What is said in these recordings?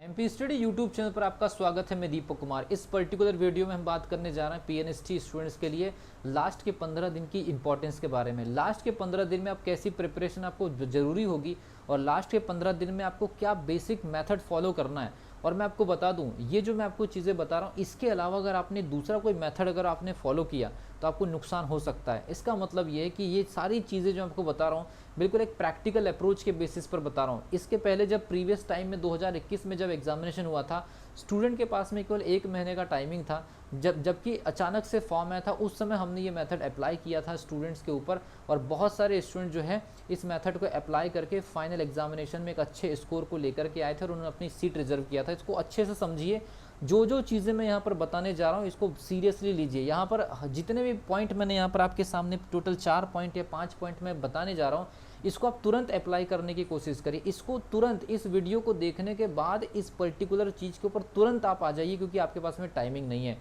MP study YouTube channel पर आपका स्वागत है। मैं दीपक कुमार। इस पर्टिकुलर वीडियो में हम बात करने जा रहे हैं पीएनएसटी स्टूडेंट्स के लिए लास्ट के 15 दिन की इंपॉर्टेंस के बारे में। लास्ट के 15 दिन में आप कैसी प्रिपरेशन आपको जरूरी होगी और लास्ट के 15 दिन में आपको क्या बेसिक मेथड फॉलो करना है। और मैं आपको बता दूं, ये जो मैं आपको चीज़ें बता रहा हूँ, इसके अलावा अगर आपने दूसरा कोई मेथड अगर आपने फॉलो किया तो आपको नुकसान हो सकता है। इसका मतलब ये है कि ये सारी चीज़ें जो आपको बता रहा हूँ बिल्कुल एक प्रैक्टिकल अप्रोच के बेसिस पर बता रहा हूँ। इसके पहले जब प्रीवियस टाइम में 2021 में जब एग्जामिनेशन हुआ था, स्टूडेंट के पास में केवल 1 महीने का टाइमिंग था। जबकि अचानक से फॉर्म आया था, उस समय हमने ये मेथड अप्लाई किया था स्टूडेंट्स के ऊपर और बहुत सारे स्टूडेंट जो है इस मेथड को अप्लाई करके फाइनल एग्जामिनेशन में एक अच्छे स्कोर को लेकर के आए थे और उन्होंने अपनी सीट रिजर्व किया था। इसको अच्छे से समझिए, जो चीज़ें मैं यहाँ पर बताने जा रहा हूँ इसको सीरियसली लीजिए। यहाँ पर जितने भी पॉइंट मैंने यहाँ पर आपके सामने टोटल 4 पॉइंट या 5 पॉइंट मैं बताने जा रहा हूँ, इसको आप तुरंत अप्लाई करने की कोशिश करिए। इसको तुरंत इस वीडियो को देखने के बाद इस पर्टिकुलर चीज़ के ऊपर तुरंत आप आ जाइए, क्योंकि आपके पास में टाइमिंग नहीं है।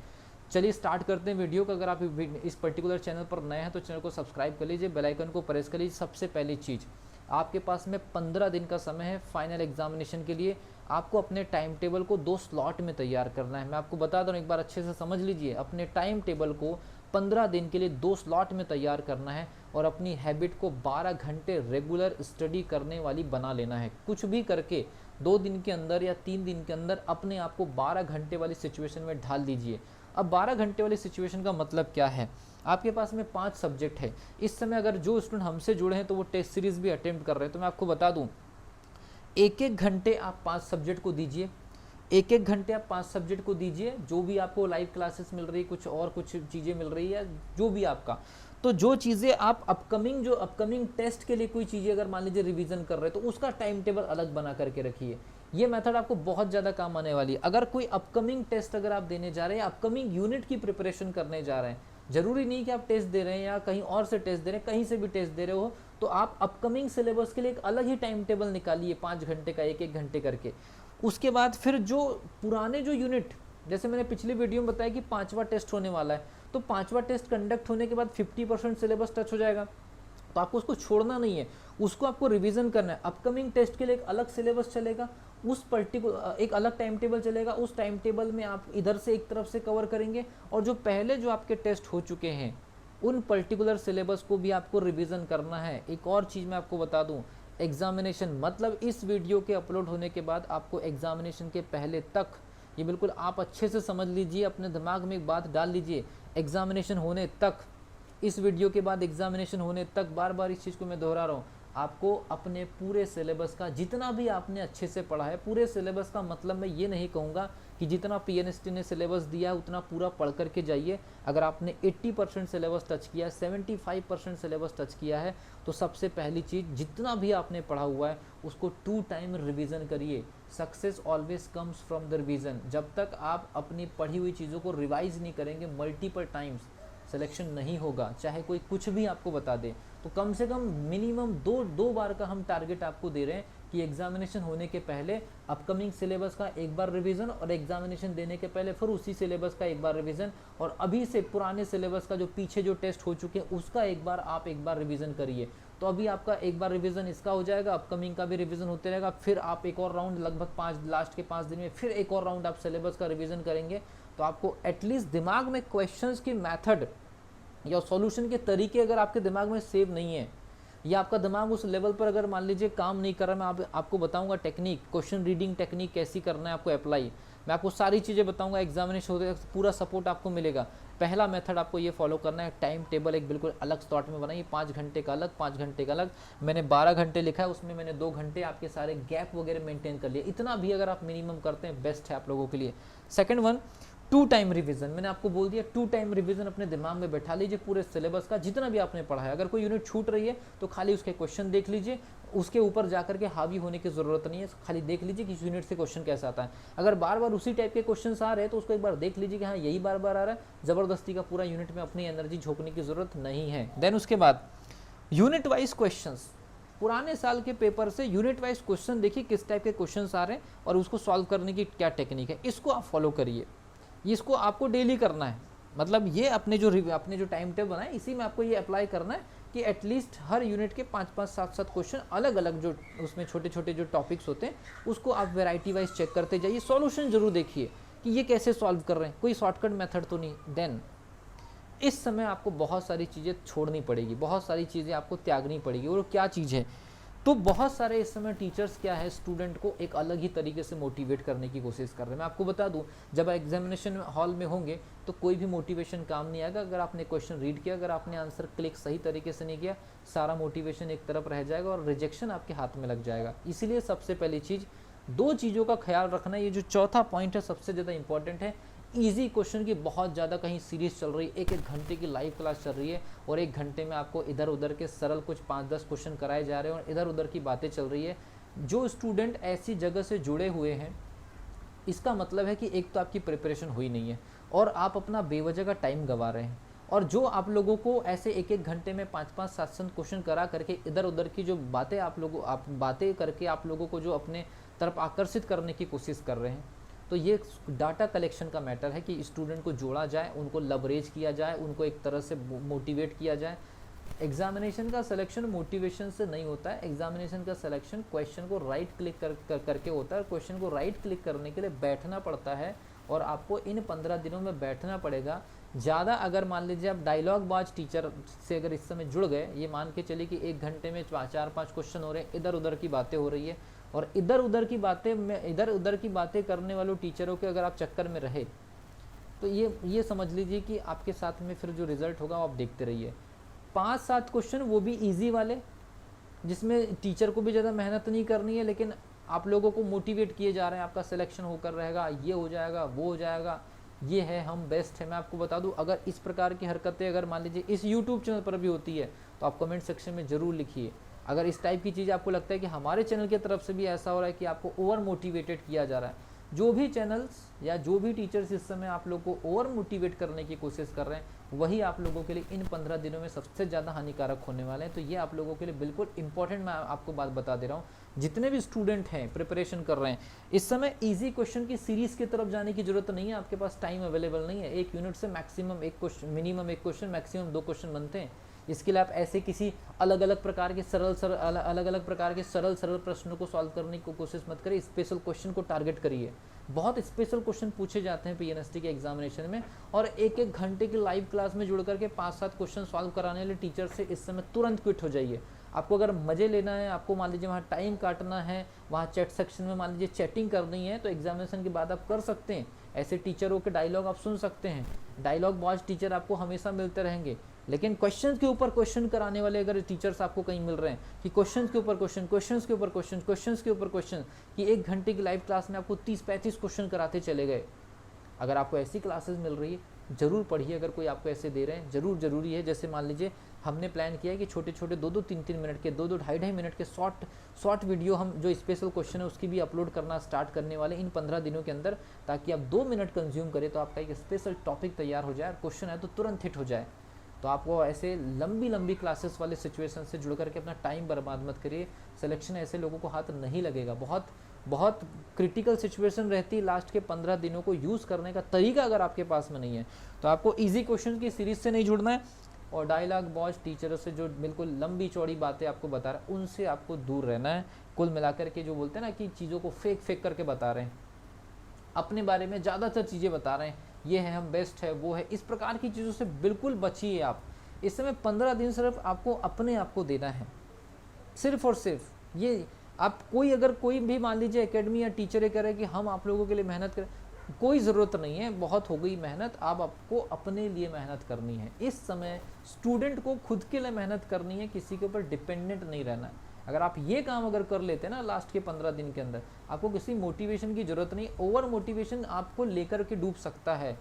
चलिए स्टार्ट करते हैं वीडियो को। अगर आप इस पर्टिकुलर चैनल पर नए हैं तो चैनल को सब्सक्राइब कर लीजिए, बेल आइकन को प्रेस कर लीजिए। सबसे पहली चीज़, आपके पास में 15 दिन का समय है फाइनल एग्जामिनेशन के लिए। आपको अपने टाइम टेबल को 2 स्लॉट में तैयार करना है। मैं आपको बता दूं, एक बार अच्छे से समझ लीजिए। अपने टाइम टेबल को 15 दिन के लिए 2 स्लॉट में तैयार करना है और अपनी हैबिट को 12 घंटे रेगुलर स्टडी करने वाली बना लेना है। कुछ भी करके 2 दिन के अंदर या 3 दिन के अंदर अपने आप को 12 घंटे वाली सिचुएशन में ढाल दीजिए। अब 12 घंटे वाली सिचुएशन का मतलब क्या है? आपके पास में 5 सब्जेक्ट है इस समय। अगर जो स्टूडेंट हमसे जुड़े हैं तो वो टेस्ट सीरीज भी अटेम्प्ट कर रहे हैं, तो मैं आपको बता दूं, 1-1 घंटे आप 5 सब्जेक्ट को दीजिए। 1-1 घंटे आप 5 सब्जेक्ट को दीजिए। जो भी आपको लाइव क्लासेस मिल रही है, कुछ चीज़ें मिल रही है, जो भी आपका, तो जो चीज़ें आप अपकमिंग टेस्ट के लिए कोई चीज़ें अगर मान लीजिए रिवीजन कर रहे हैं तो उसका टाइम टेबल अलग बना करके रखिए। ये मेथड आपको बहुत ज़्यादा काम आने वाली है। अगर कोई अपकमिंग टेस्ट अगर आप देने जा रहे हैं, अपकमिंग यूनिट की प्रिपरेशन करने जा रहे हैं, जरूरी नहीं कि आप टेस्ट दे रहे हैं या कहीं और से टेस्ट दे रहे हैं, कहीं से भी टेस्ट दे रहे हो, तो आप अपकमिंग सिलेबस के लिए एक अलग ही टाइम टेबल निकालिए, 5 घंटे का, 1-1 घंटे करके। उसके बाद फिर जो पुराने जो यूनिट, जैसे मैंने पिछले वीडियो में बताया कि 5वां टेस्ट होने वाला है, तो 5वां टेस्ट कंडक्ट होने के बाद 50% सिलेबस टच हो जाएगा, तो आपको उसको छोड़ना नहीं है, उसको आपको रिवीजन करना है। अपकमिंग टेस्ट के लिए एक अलग सिलेबस चलेगा, उस पर्टिकुलर एक अलग टाइम टेबल चलेगा। उस टाइम टेबल में आप इधर से एक तरफ से कवर करेंगे और जो पहले जो आपके टेस्ट हो चुके हैं उन पर्टिकुलर सिलेबस को भी आपको रिवीजन करना है। एक और चीज़ मैं आपको बता दूं, एग्जामिनेशन मतलब इस वीडियो के अपलोड होने के बाद आपको एग्जामिनेशन के पहले तक, ये बिल्कुल आप अच्छे से समझ लीजिए, अपने दिमाग में एक बात डाल लीजिए, एग्जामिनेशन होने तक, इस वीडियो के बाद एग्जामिनेशन होने तक, बार बार इस चीज़ को मैं दोहरा रहा हूँ, आपको अपने पूरे सिलेबस का जितना भी आपने अच्छे से पढ़ा है, पूरे सिलेबस का मतलब मैं ये नहीं कहूँगा कि जितना पीएनएसटी ने सिलेबस दिया है उतना पूरा पढ़ करके जाइए। अगर आपने 80% सिलेबस टच किया है, 75% सिलेबस टच किया है, तो सबसे पहली चीज़, जितना भी आपने पढ़ा हुआ है उसको 2 टाइम रिवीजन करिए। Success always comes from the revision. जब तक आप अपनी पढ़ी हुई चीज़ों को रिवाइज नहीं करेंगे मल्टीपल टाइम्स, सिलेक्शन नहीं होगा, चाहे कोई कुछ भी आपको बता दे। तो कम से कम मिनिमम दो बार का हम टारगेट आपको दे रहे हैं कि एग्जामिनेशन होने के पहले अपकमिंग सिलेबस का एक बार रिवीजन और एग्जामिनेशन देने के पहले फिर उसी सिलेबस का एक बार रिवीजन, और अभी से पुराने सिलेबस का जो पीछे जो टेस्ट हो चुके हैं उसका एक बार रिवीजन करिए। तो अभी आपका एक बार रिवीजन इसका हो जाएगा, अपकमिंग का भी रिवीजन होते रहेगा। फिर आप एक और राउंड लगभग लास्ट के 5 दिन में फिर एक और राउंड आप सिलेबस का रिवीजन करेंगे, तो आपको एटलीस्ट दिमाग में क्वेश्चंस की मेथड या सॉल्यूशन के तरीके अगर आपके दिमाग में सेव नहीं है, या आपका दिमाग उस लेवल पर अगर मान लीजिए काम नहीं कर रहा, मैं आपको बताऊंगा टेक्निक, क्वेश्चन रीडिंग टेक्निक कैसी करना है आपको अप्लाई, मैं आपको सारी चीज़ें बताऊंगा। एग्जामिनेशन होते पूरा सपोर्ट आपको मिलेगा। पहला मेथड आपको ये फॉलो करना है, टाइम टेबल एक बिल्कुल अलग स्लॉट में बनाइए, 5 घंटे का अलग, 5 घंटे का अलग। मैंने 12 घंटे लिखा है, उसमें मैंने 2 घंटे आपके सारे गैप वगैरह मेंटेन कर लिए। इतना भी अगर आप मिनिमम करते हैं बेस्ट है आप लोगों के लिए। Second one, 2 time revision. मैंने आपको बोल दिया 2 टाइम रिवीजन अपने दिमाग में बैठा लीजिए, पूरे सिलेबस का जितना भी आपने पढ़ा है। अगर कोई यूनिट छूट रही है तो खाली उसके क्वेश्चन देख लीजिए, उसके ऊपर जाकर के हावी होने की जरूरत नहीं है, खाली देख लीजिए कि इस यूनिट से क्वेश्चन कैसा आता है। अगर बार बार उसी टाइप के क्वेश्चन आ रहे हैं तो उसको एक बार देख लीजिए कि हाँ यही बार बार आ रहा है, जबरदस्ती का पूरा यूनिट में अपनी एनर्जी झोंकने की जरूरत नहीं है। देन उसके बाद यूनिट वाइज क्वेश्चंस, पुराने साल के पेपर से यूनिट वाइज क्वेश्चन देखिए किस टाइप के क्वेश्चन आ रहे हैं और उसको सॉल्व करने की क्या टेक्निक है, इसको आप फॉलो करिए। इसको आपको डेली करना है, मतलब ये अपने जो टाइम टेबल बनाए इसी में आपको ये अप्लाई करना है कि एटलीस्ट हर यूनिट के 5-5 7-7 क्वेश्चन अलग अलग जो उसमें छोटे छोटे जो टॉपिक्स होते हैं उसको आप वैरायटी वाइज चेक करते जाइए, सॉल्यूशन जरूर देखिए कि ये कैसे सॉल्व कर रहे हैं, कोई शॉर्टकट मेथड तो नहीं। देन इस समय आपको बहुत सारी चीज़ें छोड़नी पड़ेगी, बहुत सारी चीज़ें आपको त्यागनी पड़ेगी। और क्या चीज़ है, तो बहुत सारे इस समय टीचर्स क्या है स्टूडेंट को एक अलग ही तरीके से मोटिवेट करने की कोशिश कर रहे हैं। मैं आपको बता दूं, जब एग्जामिनेशन हॉल में होंगे तो कोई भी मोटिवेशन काम नहीं आएगा। अगर आपने क्वेश्चन रीड किया, अगर आपने आंसर क्लिक सही तरीके से नहीं किया, सारा मोटिवेशन एक तरफ रह जाएगा और रिजेक्शन आपके हाथ में लग जाएगा। इसीलिए सबसे पहली चीज़, दो चीज़ों का ख्याल रखना। ये जो चौथा पॉइंट है सबसे ज़्यादा इंपॉर्टेंट है। इजी क्वेश्चन की बहुत ज़्यादा कहीं सीरीज चल रही है, एक घंटे की लाइव क्लास चल रही है और एक घंटे में आपको इधर उधर के सरल कुछ 5-10 क्वेश्चन कराए जा रहे हैं और इधर उधर की बातें चल रही है। जो स्टूडेंट ऐसी जगह से जुड़े हुए हैं, इसका मतलब है कि एक तो आपकी प्रिपरेशन हुई नहीं है और आप अपना बेवजह का टाइम गंवा रहे हैं। और जो आप लोगों को ऐसे एक घंटे में 5-5 7-7 क्वेश्चन करा करके इधर उधर की जो बातें आप बातें करके आप लोगों को जो अपने तरफ आकर्षित करने की कोशिश कर रहे हैं, तो ये डाटा कलेक्शन का मैटर है कि स्टूडेंट को जोड़ा जाए, उनको लवरेज किया जाए, उनको एक तरह से मोटिवेट किया जाए। एग्जामिनेशन का सिलेक्शन मोटिवेशन से नहीं होता है, एग्जामिनेशन का सिलेक्शन क्वेश्चन को राइट क्लिक करके होता है। क्वेश्चन को राइट क्लिक करने के लिए बैठना पड़ता है और आपको इन 15 दिनों में बैठना पड़ेगा। ज़्यादा अगर मान लीजिए आप डायलॉग बाज टीचर से अगर इस समय जुड़ गए, ये मान के चलिए कि एक घंटे में 4-5 क्वेश्चन हो रहे हैं, इधर उधर की बातें हो रही है और इधर उधर की बातें करने वालों टीचरों के अगर आप चक्कर में रहे तो ये समझ लीजिए कि आपके साथ में फिर जो रिजल्ट होगा वो आप देखते रहिए। 5-7 क्वेश्चन वो भी इजी वाले, जिसमें टीचर को भी ज़्यादा मेहनत नहीं करनी है, लेकिन आप लोगों को मोटिवेट किए जा रहे हैं, आपका सिलेक्शन होकर रहेगा, ये हो जाएगा, वो हो जाएगा, ये है, हम बेस्ट है। मैं आपको बता दूं, अगर इस प्रकार की हरकतें अगर मान लीजिए इस यूट्यूब चैनल पर भी होती है तो आप कमेंट सेक्शन में ज़रूर लिखिए। अगर इस टाइप की चीज़ आपको लगता है कि हमारे चैनल की तरफ से भी ऐसा हो रहा है कि आपको ओवर मोटिवेटेड किया जा रहा है, जो भी चैनल्स या जो भी टीचर्स इस समय आप लोग को ओवर मोटिवेट करने की कोशिश कर रहे हैं, वही आप लोगों के लिए इन 15 दिनों में सबसे ज़्यादा हानिकारक होने वाले हैं। तो ये आप लोगों के लिए बिल्कुल इंपॉर्टेंट मैं आपको बात बता दे रहा हूँ। जितने भी स्टूडेंट हैं प्रिपरेशन कर रहे हैं, इस समय इजी क्वेश्चन की सीरीज़ की तरफ जाने की जरूरत नहीं है, आपके पास टाइम अवेलेबल नहीं है। एक यूनिट से मैक्सिमम एक क्वेश्चन, मिनिमम एक क्वेश्चन, मैक्सिमम 2 क्वेश्चन बनते हैं। इसके लिए आप ऐसे किसी अलग अलग प्रकार के सरल प्रश्नों को सॉल्व करने की कोशिश मत करिए, स्पेशल क्वेश्चन को टारगेट करिए। बहुत स्पेशल क्वेश्चन पूछे जाते हैं पीएनएसटी के एग्जामिनेशन में और एक घंटे की लाइव क्लास में जुड़ करके 5-7 क्वेश्चन सॉल्व कराने वाले टीचर से इस समय तुरंत क्विट हो जाइए। आपको अगर मज़े लेना है, आपको मान लीजिए वहाँ टाइम काटना है, वहाँ चैट सेक्शन में मान लीजिए चैटिंग करनी है, तो एग्जामिनेशन के बाद आप कर सकते हैं। ऐसे टीचरों के डायलॉग आप सुन सकते हैं, डायलॉग बॉज टीचर आपको हमेशा मिलते रहेंगे। लेकिन क्वेश्चन के ऊपर क्वेश्चन कराने वाले अगर टीचर्स आपको कहीं मिल रहे हैं कि क्वेश्चन के ऊपर क्वेश्चन, क्वेश्चन के ऊपर क्वेश्चन, क्वेश्चन के ऊपर क्वेश्चन, कि एक घंटे की लाइव क्लास में आपको 30-35 क्वेश्चन कराते चले गए, अगर आपको ऐसी क्लासेस मिल रही है ज़रूर पढ़िए। अगर कोई आपको ऐसे दे रहे हैं ज़रूरी है। जैसे मान लीजिए हमने प्लान किया है कि छोटे छोटे 2-2, 3-3 मिनट के, 2-2, 2.5 मिनट के शॉर्ट वीडियो हम जो स्पेशल क्वेश्चन है उसकी भी अपलोड करना स्टार्ट करने वाले इन 15 दिनों के अंदर, ताकि आप 2 मिनट कंज्यूम करें तो आपका एक स्पेशल टॉपिक तैयार हो जाए और क्वेश्चन है तो तुरंत हिट हो जाए। तो आपको ऐसे लंबी क्लासेस वाले सिचुएशन से जुड़ करके अपना टाइम बर्बाद मत करिए। सिलेक्शन ऐसे लोगों को हाथ नहीं लगेगा। बहुत क्रिटिकल सिचुएशन रहती है, लास्ट के 15 दिनों को यूज़ करने का तरीका अगर आपके पास में नहीं है तो आपको इजी क्वेश्चन की सीरीज से नहीं जुड़ना है और डायलॉग बॉज टीचरों से जो बिल्कुल लंबी चौड़ी बातें आपको बता रहा है उनसे आपको दूर रहना है। कुल मिलाकर के जो बोलते हैं ना कि चीज़ों को फेक करके बता रहे हैं, अपने बारे में ज़्यादातर चीज़ें बता रहे हैं, ये है, हम बेस्ट है, वो है, इस प्रकार की चीज़ों से बिल्कुल बचिए आप। इस समय 15 दिन सिर्फ आपको अपने आप को देना है, सिर्फ और सिर्फ ये। आप अगर कोई भी मान लीजिए एकेडमी या टीचर कह रहे हैं कि हम आप लोगों के लिए मेहनत करें, कोई ज़रूरत नहीं है, बहुत हो गई मेहनत। अब आपको अपने लिए मेहनत करनी है। इस समय स्टूडेंट को खुद के लिए मेहनत करनी है, किसी के ऊपर डिपेंडेंट नहीं रहना है। अगर आप ये काम अगर कर लेते हैं ना लास्ट के 15 दिन के अंदर, आपको किसी मोटिवेशन की ज़रूरत नहीं। ओवर मोटिवेशन आपको लेकर के डूब सकता है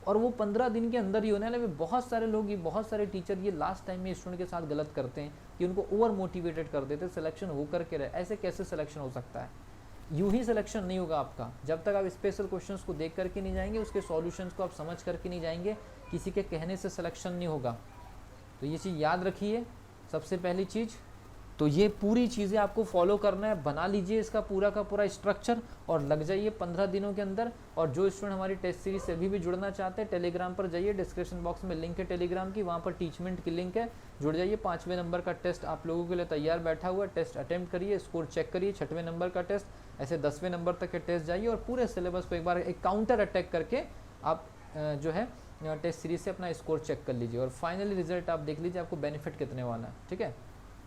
और वो 15 दिन के अंदर ही होने वाले। बहुत सारे लोग, ये बहुत सारे टीचर ये लास्ट टाइम में स्टूडेंट के साथ गलत करते हैं कि उनको ओवर मोटिवेटेड कर देते, सिलेक्शन होकर के रहे। ऐसे कैसे सिलेक्शन हो सकता है? यूं ही सिलेक्शन नहीं होगा आपका जब तक आप स्पेशल क्वेश्चंस को देख करके नहीं जाएंगे, उसके सॉल्यूशंस को आप समझ करके नहीं जाएंगे, किसी के कहने से सिलेक्शन नहीं होगा। तो ये चीज़ याद रखिए। सबसे पहली चीज़ तो ये पूरी चीज़ें आपको फॉलो करना है, बना लीजिए इसका पूरा का पूरा स्ट्रक्चर और लग जाइए 15 दिनों के अंदर। और जो स्टूडेंट हमारी टेस्ट सीरीज से अभी भी जुड़ना चाहते हैं, टेलीग्राम पर जाइए, डिस्क्रिप्शन बॉक्स में लिंक है टेलीग्राम की, वहाँ पर टीचमेंट की लिंक है, जुड़ जाइए। 5वें नंबर का टेस्ट आप लोगों के लिए तैयार बैठा हुआ है, टेस्ट अटेम्प्ट करिए, स्कोर चेक करिए। 6वें नंबर का टेस्ट, ऐसे 10वें नंबर तक के टेस्ट जाइए और पूरे सिलेबस को एक बार एक काउंटर अटैक करके आप जो है टेस्ट सीरीज से अपना स्कोर चेक कर लीजिए और फाइनली रिजल्ट आप देख लीजिए आपको बेनिफिट कितने वाला है। ठीक है।